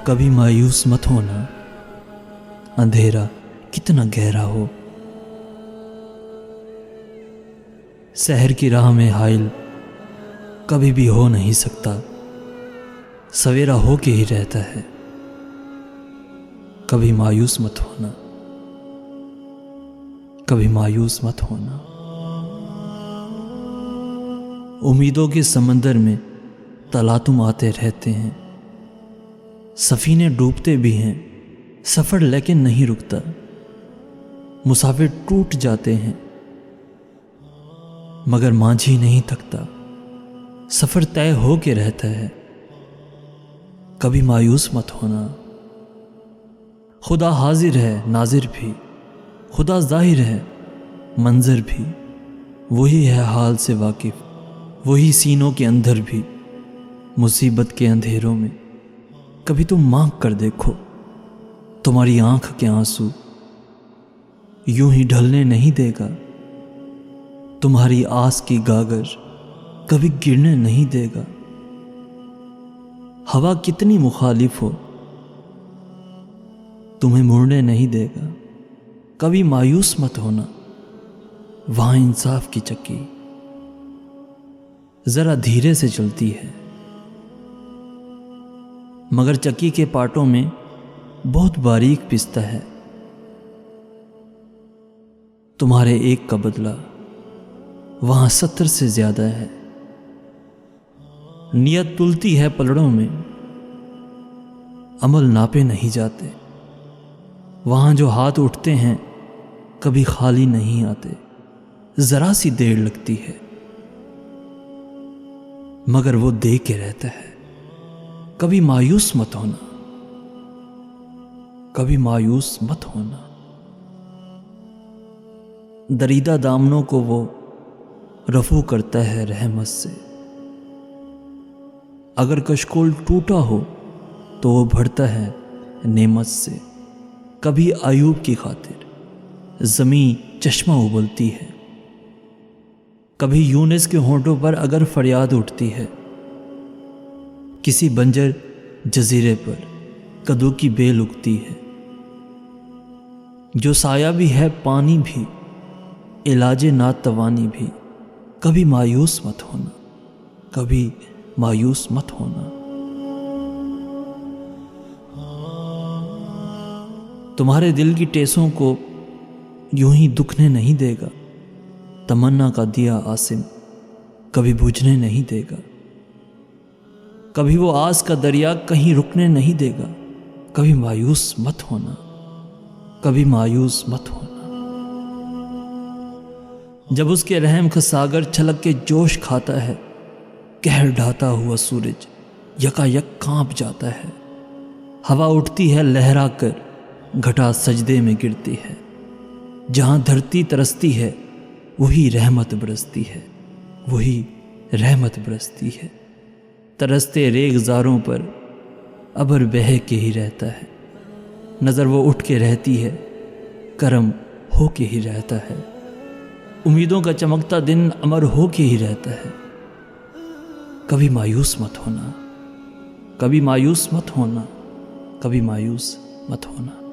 कभी मायूस मत होना, अंधेरा कितना गहरा हो। शहर की राह में हाइल कभी भी हो नहीं सकता, सवेरा हो के ही रहता है। कभी मायूस मत होना, कभी मायूस मत होना। उम्मीदों के समंदर में तलातुम आते रहते हैं, सफीने डूबते भी हैं, सफर लेकिन नहीं रुकता। मुसाफिर टूट जाते हैं मगर मांझी नहीं थकता, सफर तय हो के रहता है। कभी मायूस मत होना। खुदा हाजिर है नाजिर भी, खुदा जाहिर है मंजर भी, वही है हाल से वाकिफ, वही सीनों के अंदर भी। मुसीबत के अंधेरों में कभी तुम मांग कर देखो, तुम्हारी आंख के आंसू यूं ही ढलने नहीं देगा। तुम्हारी आस की गागर कभी गिरने नहीं देगा। हवा कितनी मुखालिफ हो, तुम्हें मुड़ने नहीं देगा। कभी मायूस मत होना। वहां इंसाफ की चक्की जरा धीरे से चलती है, मगर चक्की के पाटों में बहुत बारीक पिसता है। तुम्हारे एक का बदला वहां 70 से ज्यादा है। नियत तुलती है पलड़ों में, अमल नापे नहीं जाते। वहां जो हाथ उठते हैं कभी खाली नहीं आते। जरा सी देर लगती है मगर वो दे के रहता है। कभी मायूस मत होना, कभी मायूस मत होना। दरीदा दामनों को वो रफू करता है रहमत से। अगर कशकोल टूटा हो तो वो भरता है नेमत से। कभी आयूब की खातिर ज़मीं चश्मा उबलती है। कभी यूनुस के होंठों पर अगर फरियाद उठती है। किसी बंजर जजीरे पर कद्दू की बेल उगती है। जो साया भी है पानी भी, इलाजे नातवानी भी। कभी मायूस मत होना, कभी मायूस मत होना। तुम्हारे दिल की टेसों को यूं ही दुखने नहीं देगा। तमन्ना का दिया आसिम कभी बुझने नहीं देगा। कभी वो आस का दरिया कहीं रुकने नहीं देगा। कभी मायूस मत होना, कभी मायूस मत होना। जब उसके रहम का सागर छलक के जोश खाता है, कहर ढाता हुआ सूरज यकायक कांप जाता है। हवा उठती है लहरा कर, घटा सजदे में गिरती है। जहां धरती तरसती है वही रहमत बरसती है, वही रहमत बरसती है। तरसते रेगजारों पर अबर बह के ही रहता है। नज़र वो उठ के रहती है, करम हो के ही रहता है। उम्मीदों का चमकता दिन अमर हो के ही रहता है। कभी मायूस मत होना, कभी मायूस मत होना, कभी मायूस मत होना।